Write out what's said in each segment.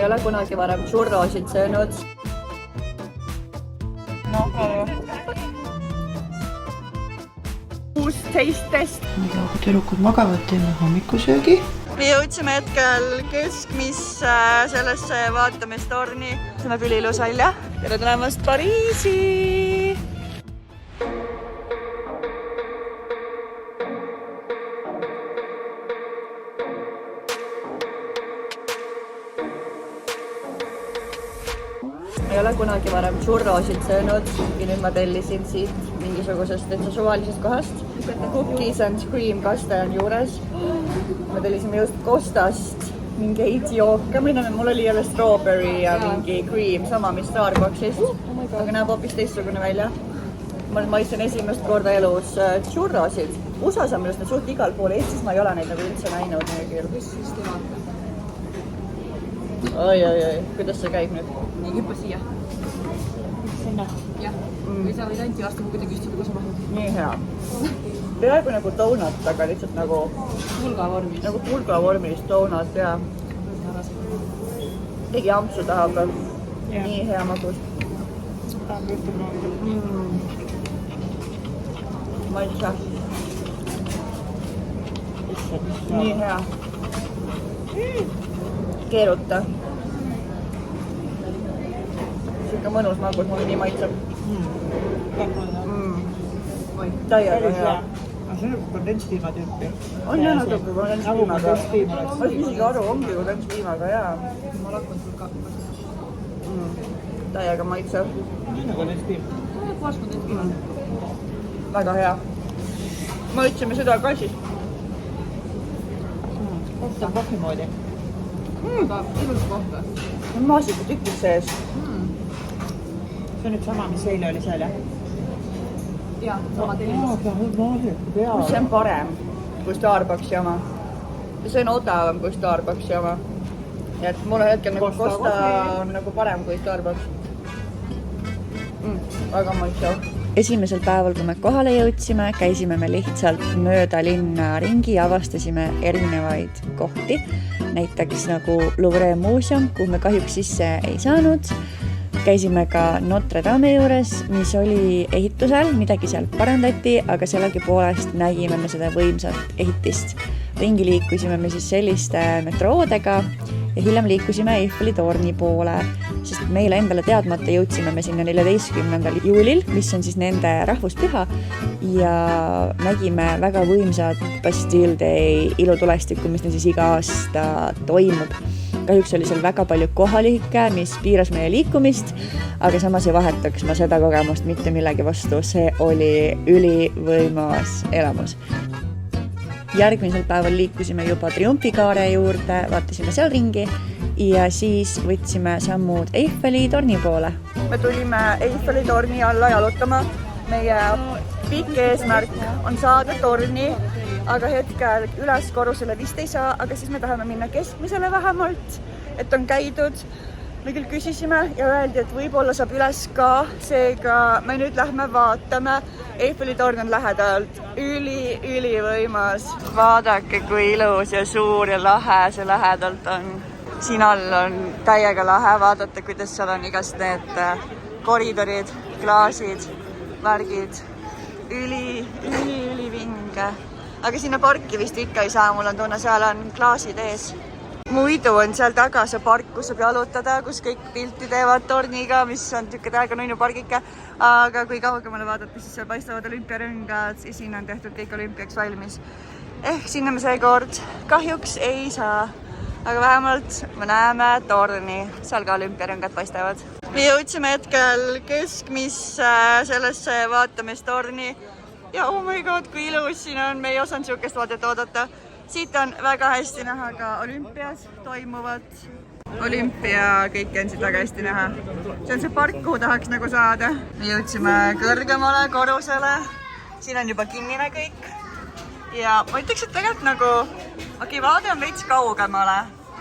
ei ole kunagi varem churrosid söönud. No, uus taste test. Mida kui tüdrukud magavad, teeme hommikusöögi. Me jõudsime hetkel keskmisse sellesse vaatamistorni. See näeb üliilus välja. Tere tulemast Pariisi! Ei ole kunagi varem churrosid söönud ja nüüd ma tellisin siit mingisugusest täitsa suvalisest kohast. Cookies and cream kaste on juures. Me tellisime just Costast mingi idiooka, mul oli jälle strawberry ja mingi cream, sama mis Starbucksist, aga näeb hoopis teistsugune välja. Ma maitsen esimest korda elus churrosid. USA-s on millest need suht igal pool, Eestis ma ei ole neid nagu üldse näinud. Oi, kuidas see käib nüüd? Nii, hüppa siia. Sinna. Jah, või sa võid anti vastu kuidagi istuda, kui sa mahud. Nii hea. Peaaegu nagu donut, aga lihtsalt nagu Pulgavormis. Nagu pulgavormis donut, jaa. Tegi ampsu taha, aga nii hea magus. Maitse. Nii hea. Keeruta. Siuke mõnus magus, mulle nii maitseb. Täiega hea. See on kondentspiima tüüpi. On jah natuke kondentspiimaga. Ma isegi aru, ongi kondentspiimaga, jaa. Ma lakkan sul ka. Täiega maitseb. Milline kondentspiim? Puhas kondentspiima. Väga hea. Ma ütlesime seda ka siis. See on kohvi moodi. Aga ilus kohve. On maasikutükid sees. See on nüüd sama, mis eile oli seal, jah? Jaa, sama tellimus. See on parem kui Starbucksi oma. See on odavam kui Starbucksi oma. Ja et mul on hetkel nagu Costa on nagu parem kui Starbucks. Väga maitsev. Esimesel päeval, kui me kohale jõudsime, käisime me lihtsalt mööda linna ringi ja avastasime erinevaid kohti. Näiteks nagu Louvre muuseum, kuhu me kahjuks sisse ei saanud. Käisime ka Notre Dame juures, mis oli ehitusel, midagi seal parandati, aga sellegipoolest nägime me seda võimsat ehitist. Ringi liikusime me siis selliste metroodega ja hiljem liikusime Eiffeli torni poole, sest meile endale teadmata jõudsime me sinna 14. juulil, mis on siis nende rahvuspüha ja nägime väga võimsat Bastille Day ilutulestikku, mis neil siis iga aasta toimub. Kahjuks oli seal väga palju kohalikke, mis piiras meie liikumist, aga samas ei vahetaks ma seda kogemust mitte millegi vastu. See oli ülivõimas elamus. Järgmisel päeval liikusime juba Triumfikaare juurde, vaatasime seal ringi ja siis võtsime sammud Eiffeli torni poole. Me tulime Eiffeli torni alla jalutama. Meie pikk eesmärk on saada torni, aga hetkel üles korrusele vist ei saa, aga siis me tahame minna keskmisele vähemalt, et on käidud. Me küll küsisime ja öeldi, et võib-olla saab üles ka, seega me nüüd lähme vaatame. Eiffeli torn on lähedalt ülivõimas. Vaadake, kui ilus ja suur ja lahe see lähedalt on. Siin all on täiega lahe, vaadata, kuidas seal on igast need koridorid, klaasid, värgid. Ülivinge. Aga sinna parki vist ikka ei saa, mul on tunne, seal on klaasid ees. Muidu on seal taga see park, kus saab jalutada, kus kõik pilti teevad torniga, mis on tükke täiega nunnu pargike. Aga kui kaugemale vaadata, siis seal paistavad olümpiarõngad ja siin on tehtud kõik olümpiaks valmis. Sinna me seekord kahjuks ei saa, aga vähemalt me näeme torni, seal ka olümpiarõngad paistavad. Me jõudsime hetkel keskmisse sellesse vaatamistorni ja oh my god, kui ilus siin on, me ei osanud siukest vaadet oodata. Siit on väga hästi näha ka olümpias toimuvat. Olümpia kõike on siit väga hästi näha. See on see park, kuhu tahaks nagu saada. Me jõudsime kõrgemale korrusele. Siin on juba kinnine kõik. Ja ma ütleks, et tegelikult nagu vaade on veits kaugemale,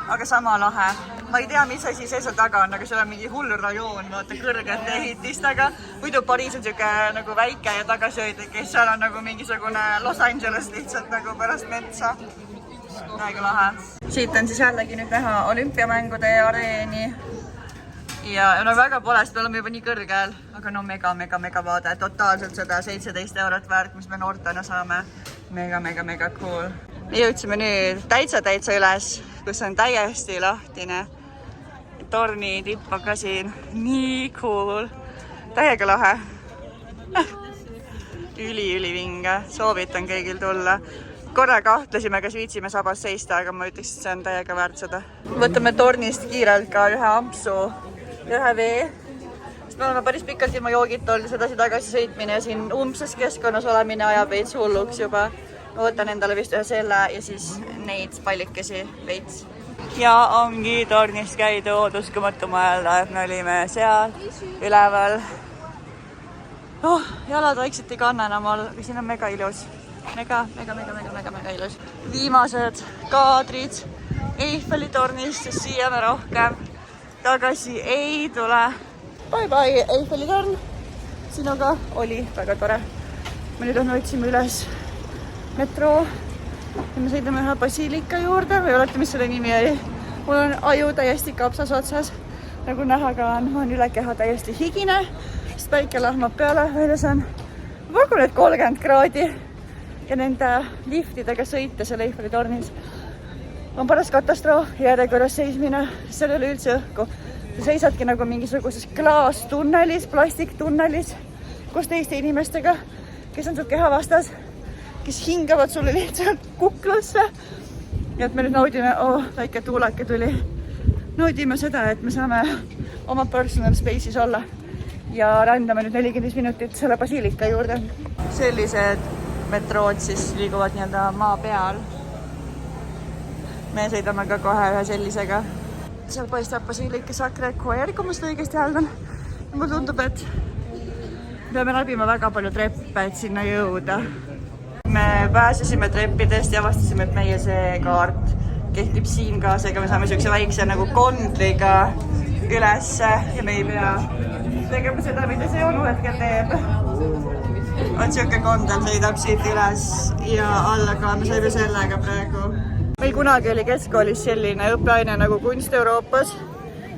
aga sama lahe. Ma ei tea, mis asi see seal taga on, aga seal on mingi hull rajoon, vaata kõrgete ehitistega. Muidu Pariis on siuke nagu väike ja tagasihoidlik, kes seal on nagu mingisugune Los Angeles lihtsalt nagu pärast metsa. Väga lahe. Siit on siis jällegi nüüd näha olümpiamängude areeni. Ja no väga pole, sest me oleme juba nii kõrgel, aga no mega vaade. Totaalselt seda 17 eurot väärt, mis me noortena saame. Mega cool. Jõudsime nüüd täitsa üles, kus on täiesti lahtine. Torni tipp on ka siin. Nii cool. Täiega lahe. Üli vinge. Soovitan kõigil tulla. Korra kahtlesime, kas viitsime sabas seista, aga ma ütleks, et see on täiega väärt seda. Võtame tornist kiirelt ka ühe ampsu, ühe vee. Sest me oleme päris pikalt ilma joogit olnud, sedasi-tagasi sõitmine ja siin umbses keskkonnas olemine ajab veits hulluks juba. Ma võtan endale vist ühe selle ja siis neid pallikesi veits. Ja ongi tornist käidud, uskumatu mõelda, et me olime seal üleval. Jalad vaikselt ei kanna enam all, aga siin on mega ilus. Mega ilus. Viimased kaadrid Eiffeli tornist, sest siia me rohkem tagasi ei tule. Bye Eiffeli torn. Sinuga oli väga tore. Me nüüd otsime üles metroo ja me sõidame ühe basiilika juurde või olete, mis selle nimi oli? Mul on aju täiesti kapsas otsas. Nagu näha ka on üle keha täiesti higine. Sest päike lahmab peale, väljas on võrgu need 30 kraadi ja nende liftidega sõita seal Eiffeli tornis on paras katastroof, järjekorras seismine, seal ei ole üldse õhku. Sa seisadki nagu mingisuguses klaastunnelis, plastiktunnelis koos teiste inimestega, kes on sul keha vastas, kes hingavad sulle lihtsalt kuklasse. Ja et me nüüd naudime, väike tuulake tuli. Naudime seda, et me saame oma personal space'is olla. Ja rändame nüüd 45 minutit selle basiilika juurde. Sellised metrood siis liiguvad nii-öelda maa peal. Me sõidame ka kohe ühe sellisega. Seal paistab basiilika Sacré-Cœur, kui ma seda õigesti hääldan. Mulle tundub, et peame läbima väga palju treppe, et sinna jõuda. Me pääsesime treppidest ja avastasime, et meie see kaart kehtib siin ka, seega me saame sellise väikse nagu kondliga ülesse ja me ei pea tegema seda, mida see onu hetkel teeb. On siuke kondel sõidab siit üles ja alla ka, me saime sellega praegu. Meil kunagi oli keskkoolis selline õppeaine nagu kunst Euroopas,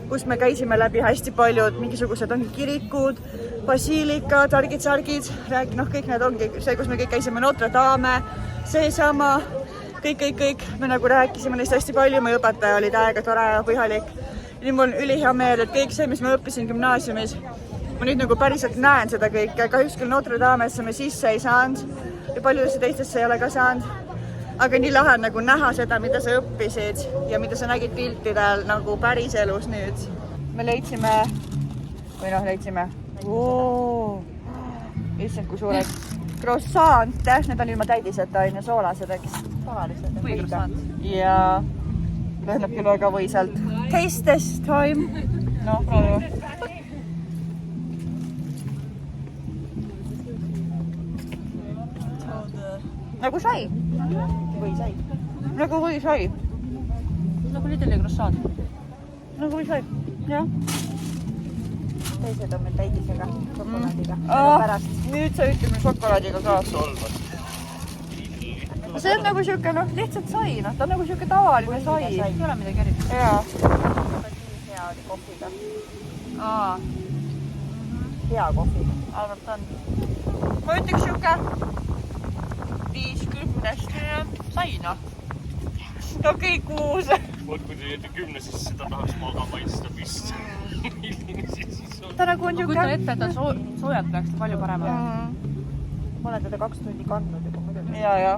kus me käisime läbi hästi paljud, mingisugused ongi kirikud, basiilikad, argid-sargid, kõik need ongi see, kus me kõik käisime Notre Dame, seesama, kõik. Me nagu rääkisime neist hästi palju, meie õpetaja oli täiega tore ja põhjalik. Nüüd mul on ülihea meel, et kõik see, mis ma õppisin gümnaasiumis, ma nüüd nagu päriselt näen seda kõike. Kahjuks küll Notre Damesse me sisse ei saanud ja paljudesse teistesse ei ole ka saanud. Aga nii lahe nagu näha seda, mida sa õppisid ja mida sa nägid piltidel nagu päris elus nüüd. Me leidsime, issand kui suured croissante, need on ilma täidiseta, on ju soolased, eks? Tavalised. Või croissant. Ja lõhnab küll väga võisalt. Taste test time. No, proovi. Nagu sai. Või sai. Nagu või sai. Nagu Lidli croissant. Nagu või sai. Jah. Teised on meil täidisega, šokolaadiga. Nüüd sa ütleme šokolaadiga ka. See on nagu siuke, lihtsalt sai, ta on nagu siuke tavaline sai. Ei ole midagi eriti. Jaa. Hea oli kohviga. Hea kohviga. Arvab ta on. Ma ütleks siuke 50 sai, Okei, 6. Kui te jääte 10, siis seda tahaks ma ka maista vist. Ta nagu on Kujutan ette, et ta soojalt peaks palju parem. Ma olen teda 2 tundi kandnud juba muidugi. Ja.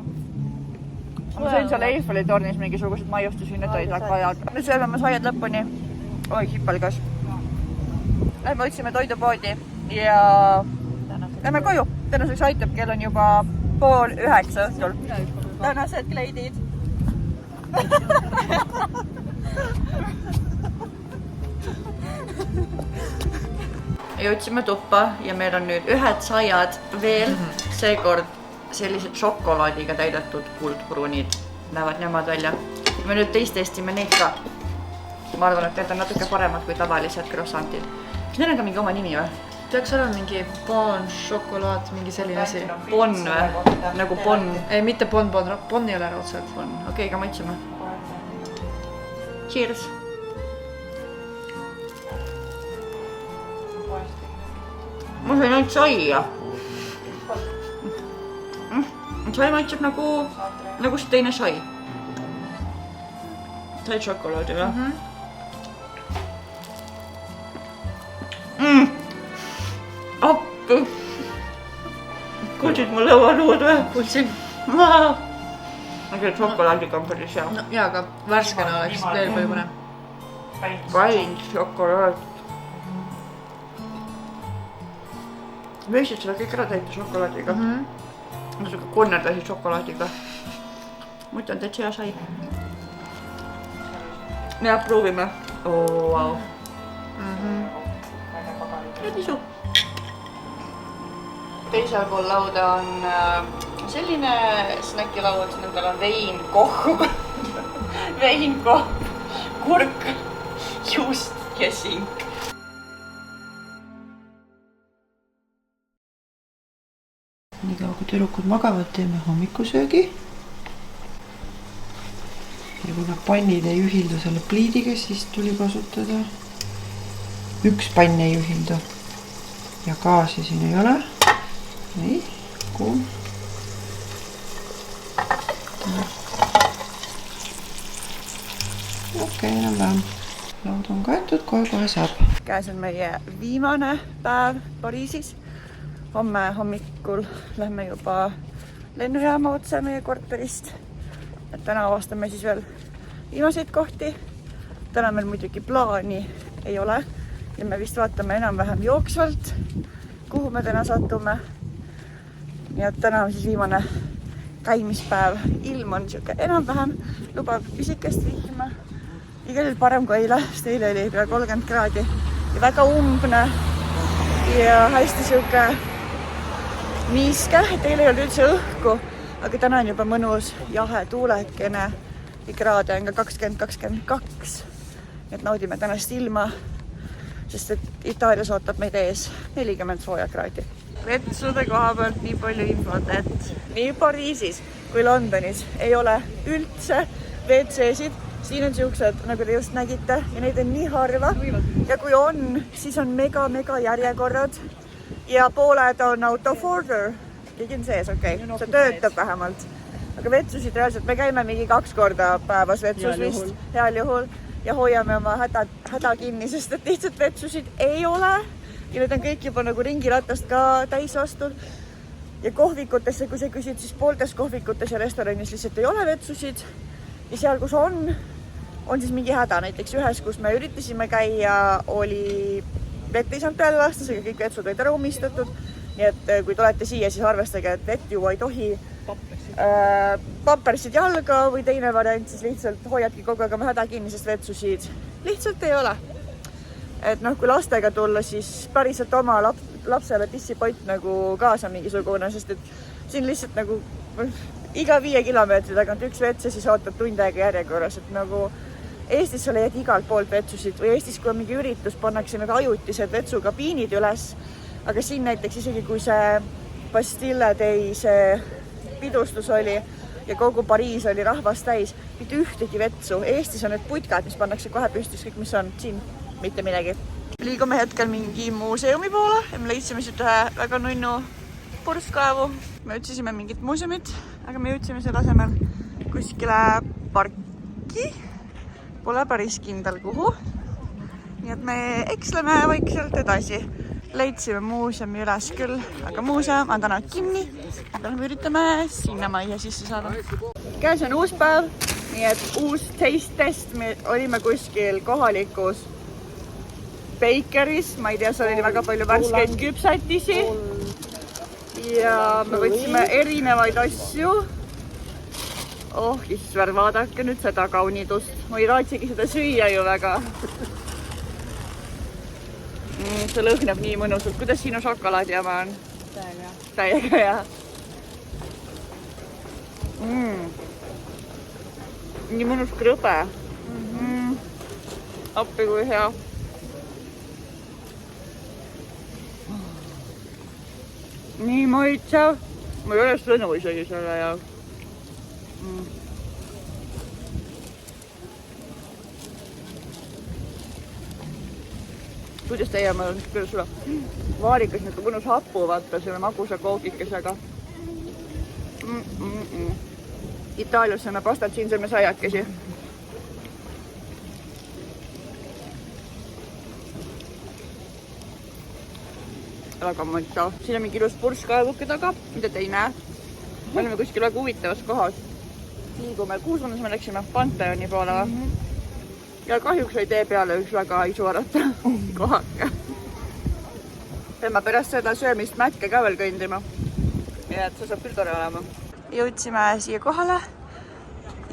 Ma sain seal Eiffeli tornis mingisugused maiustusi, need olid väga ajad. Nüüd sööme saiad lõpuni. Oi, hipalgas. Lähme otsime toidupoodi ja lähme koju. Tänaseks aitab, kell on juba 8:30 õhtul. Tänased kleidid. Jõudsime tuppa ja meil on nüüd ühed saiad veel, seekord sellised šokolaadiga täidetud kuldpruunid näevad nemad välja. Me nüüd testime neid ka. Ma arvan, et need on natuke paremad kui tavalised croissantid. Kas neil on ka mingi oma nimi või? peaks olema mingi bon šokolaad, mingi selline asi. Bon või? Nagu bon. Ei, mitte bon, bon ei ole raudselt bon. Okei, aga maitseme. Cheers! Ma sain ainult saia. Sai maitseb nagu see teine sai. Sai šokolaadi või? Appi! Kuulsid mu lõualuud või? Kuulsin. Aga šokolaadiga on päris hea. No, jaa, aga värskena oleks veel palju põnev. Kain šokolaad. Võiksid seda kõik ära täita šokolaadiga. Natuke konnerdasid šokolaadiga. Mõtlen, et see hea sai. Ja, proovime. Oo, vau. Ja tisu. Teisel pool lauda on selline snäkilaud, nendel on veinkoh, kurk, juust ja sink. Nii kaua kui tüdrukud magavad, teeme hommikusöögi. Ja kuna pannid ei ühildu selle pliidiga, siis tuli kasutada üks pann ei ühildu. Ja gaasi siin ei ole. Nii, kuum. Okei, enam vähem. Laud on kaetud, kohe saab. Käes on meie viimane päev Pariisis. Homme hommikul lähme juba lennujaama otse meie korterist. Et täna avastame siis veel viimaseid kohti. Täna meil muidugi plaani ei ole. Ja me vist vaatame enam-vähem jooksvalt, kuhu me täna satume. Ja täna on siis viimane käimispäev. Ilm on siuke enam-vähem, lubab pisikest vihma. Igal juhul parem kui eile, sest eile oli pea 30 kraadi ja väga umbne ja hästi siuke niiske, et eile ei olnud üldse õhku, aga täna on juba mõnus jahe tuulekene ja kraade on ka 20-22. Et naudime tänast ilma, sest et Itaalias ootab meid ees 40 sooja kraadi. Vetsude koha pealt nii palju infot, et nii Pariisis kui Londonis ei ole üldse WC-sid. Siin on siuksed, nagu te just nägite, ja neid on nii harva. Ja kui on, siis on mega järjekorrad ja pooled on out of order. Keegi on sees, okei. See töötab vähemalt. Aga vetsusid reaalselt, me käime mingi 2 korda päevas vetsus vist, heal juhul. Ja hoiame oma häda kinni, sest et lihtsalt vetsusid ei ole. Ja need on kõik juba nagu ringiratast ka täis lastud. Ja kohvikutesse, kui sa küsid, siis pooltes kohvikutes ja restoranis lihtsalt ei ole vetsusid. Ja seal, kus on siis mingi häda. Näiteks ühes, kus me üritasime käia, oli vett ei saanud peale lasta, seega kõik vetsud olid ära umistatud. Nii et kui tulete siia, siis arvestage, et vett juua ei tohi. Pampersid jalga või teine variant, siis lihtsalt hoiadki kogu aeg oma häda kinni, sest vetsusid lihtsalt ei ole. Et kui lastega tulla, siis päriselt oma lapsele pissipott nagu kaasa mingisugune, sest et siin lihtsalt nagu iga 5 kilomeetri tagant üks vets ja siis ootad tund aega järjekorras, et nagu Eestis sa leiad igalt poolt vetsusid või Eestis, kui on mingi üritus, pannakse need ajutised vetsukabiinid üles, aga siin näiteks isegi kui see Bastille Day, see pidustus oli ja kogu Pariis oli rahvast täis, mitte ühtegi vetsu. Eestis on need putkad, mis pannakse kohe püstis, kõik mis on siin, mitte midagi. Liigume hetkel mingi muuseumi poole ja me leidsime siit ühe väga nunnu purskkaevu. Me otsisime mingit muuseumit, aga me jõudsime selle asemel kuskile parki. Pole päris kindel kuhu. Nii et me eksleme vaikselt edasi. Leidsime muuseumi üles küll, aga muuseum on täna kinni. Me üritame sinna majja sisse saada. Käes on uus päev, nii et uus taste test. Me olime kuskil kohalikus bakeris. Ma ei tea, seal oli väga palju värskeid küpsatisi. Ja me võtsime erinevaid asju. Oh, issver, vaadake nüüd seda kaunidust. Ma ei raatsigi seda süüa ju väga. See lõhnab nii mõnusalt. Kuidas sinu šokolaadiama on? Täiega, jah. Nii mõnus krõbe. Appi kui hea. nii maitsev. Ma ei ole sõnu isegi selle jaoks. Kuidas teie mõelnud, kuidas sulle vaarikas nagu mõnus hapu vaata selle magusa koogikesega. Itaalias sõime pastat, siin sõime saiakesi. Väga maitsev. Siin on mingi ilus purskkaevuke taga, mida te ei näe. Me oleme kuskil väga huvitavas kohas. Liigume, kuhu suunas me läksime? Panteoni poole või? Ja kahjuks ei tee peale üks väga isuarata kohake. Peame pärast seda söömist mätke ka veel kõndima. Ja et see saab küll tore olema. Jõudsime siia kohale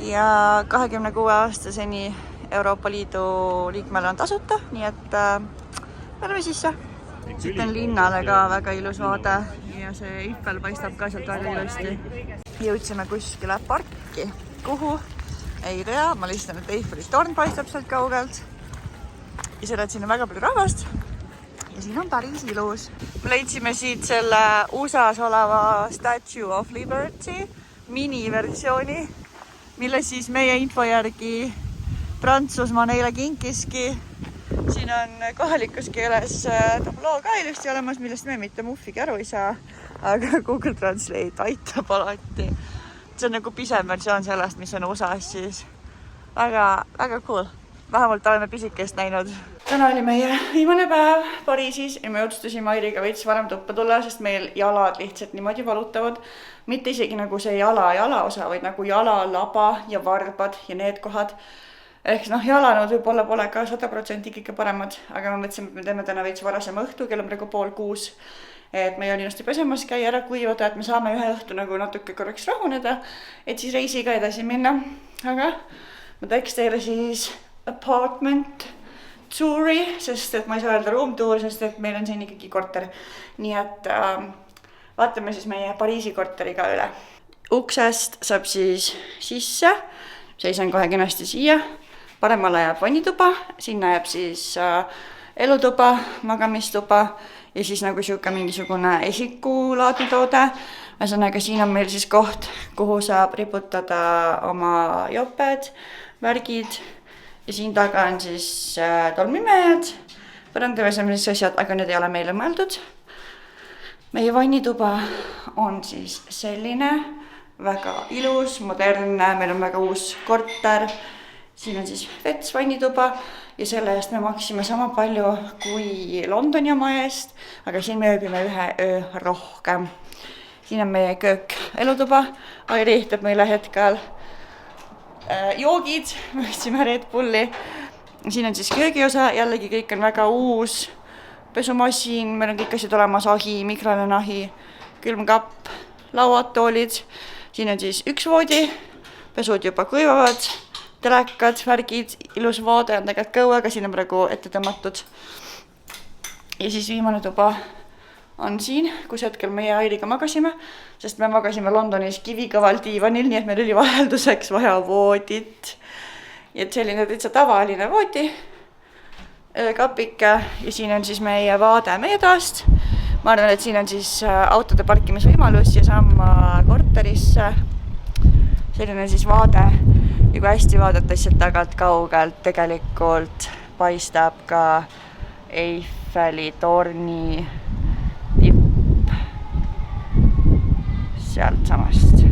ja 26-aastaseni Euroopa Liidu liikmele on tasuta, nii et oleme sisse. Siit on linnale ka väga ilus vaade ja see Eiffel paistab ka sealt väga ilusti. Jõudsime kuskile parki. Kuhu? Ei tea, ma lihtsalt, et Eiffeli torn paistab sealt kaugelt. Ja selle, et siin on väga palju rahvast. Ja siin on päris ilus. Me leidsime siit selle USA's oleva Statue of Liberty miniversiooni, mille siis meie info järgi Prantsusmaa neile kinkiski. Siin on kohalikus keeles tabloo ka ilusti olemas, millest me mitte muffigi aru ei saa, aga Google Translate aitab alati. See on nagu pisem versioon sellest, mis on USA's siis. Väga cool. Vähemalt oleme pisikest näinud. Täna oli meie viimane päev Pariisis ja me otsustasime Airiga veits varem tuppa tulla, sest meil jalad lihtsalt niimoodi valutavad. Mitte isegi nagu see jalaosa, vaid nagu jala, laba ja varbad ja need kohad. Ehk jalanud võib-olla pole ka 100% kõige paremad, aga me mõtlesime, et me teeme täna veits varasema õhtu, kell on praegu 5:30. Et me olin just pesemas käia ära kuivada, et me saame ühe õhtu nagu natuke korraks rahuneda, et siis reisiga edasi minna. Aga ma teeks teile siis apartment touri, sest et ma ei saa öelda room tour, sest et meil on siin ikkagi korter. Nii et vaatame siis meie Pariisi korteri ka üle. Uksest saab siis sisse, seisan kohe kenasti siia. Paremale jääb vannituba, sinna jääb siis elutuba, magamistuba ja siis nagu siuke mingisugune esikulaadne toode. Ühesõnaga, siin on meil siis koht, kuhu saab riputada oma joped, värgid ja siin taga on siis tolmimehad, põrandavesemised asjad, aga need ei ole meile mõeldud. Meie vannituba on siis selline, väga ilus, modernne, meil on väga uus korter. Siin on siis vets vannituba ja selle eest me maksime sama palju kui Londoni oma eest, aga siin me ööbime ühe öö rohkem. Siin on meie köök elutuba, Airi teeb meile hetkel joogid, me võtsime Red Bulli. Siin on siis köögiosa, jällegi kõik on väga uus, pesumasin, meil on kõik asjad olemas, ahi, mikrolõnahi, külmkapp, lauad, toolid. Siin on siis üks voodi, pesud juba kuivavad, telekad, värgid, ilus vaade on tegelikult kõuega, siin on praegu ette tõmmatud. Ja siis viimane tuba on siin, kus hetkel meie Airiga magasime, sest me magasime Londonis kivikõval diivanil, nii et meil oli vahelduseks vaja voodit. Ja et selline täitsa tavaline voodi, kapike ja siin on siis meie vaade meie toast. Ma arvan, et siin on siis autode parkimisvõimalus ja sama korterisse. Selline siis vaade ja kui hästi vaadata lihtsalt tagant kaugelt, tegelikult paistab ka Eiffeli torni tipp sealt samast.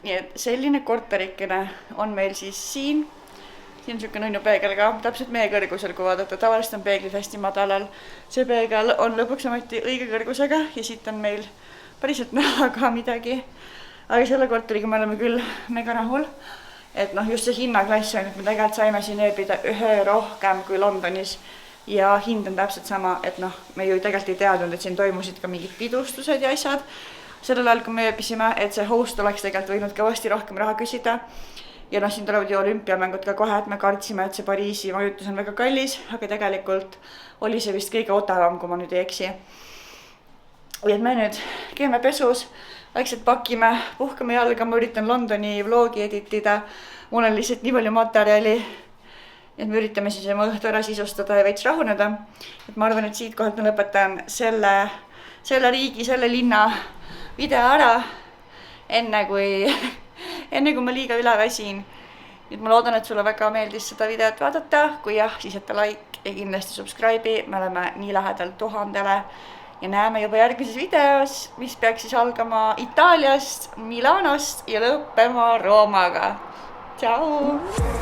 Nii et selline korterikene on meil siis siin. Siin on siuke nunnu peegel ka, täpselt meie kõrgusel, kui vaadata. Tavaliselt on peeglid hästi madalal. See peegel on lõpuks ometi õige kõrgusega ja siit on meil päriselt näha ka midagi. Aga selle korteriga me oleme küll mega rahul. Et just see hinnaklass on, et me tegelikult saime siin ööbida ühe rohkem kui Londonis ja hind on täpselt sama, et me ju tegelikult ei teadnud, et siin toimusid ka mingid pidustused ja asjad. Sellel ajal, kui me ööbisime, et see host oleks tegelikult võinud kõvasti rohkem raha küsida. Ja siin tulevad ju olümpiamängud ka kohe, et me kartsime, et see Pariisi majutus on väga kallis, aga tegelikult oli see vist kõige odavam, kui ma nüüd ei eksi. Ja et me nüüd käime pesus, vaikselt pakime, puhkame jalga, ma üritan Londoni vlogi editida. Mul on lihtsalt nii palju materjali, et me üritame siis oma õhtu ära sisustada ja veits rahuneda. Et ma arvan, et siit kohalt ma lõpetan selle selle riigi, selle linna video ära, enne kui ma liiga üle väsin. Nüüd ma loodan, et sulle väga meeldis seda videot vaadata. Kui jah, siis jätta like ja kindlasti subscribe'i. Me oleme nii lähedal 1000-le ja näeme juba järgmises videos, mis peaks siis algama Itaaliast, Milanost ja lõppema Roomaga. Tšau!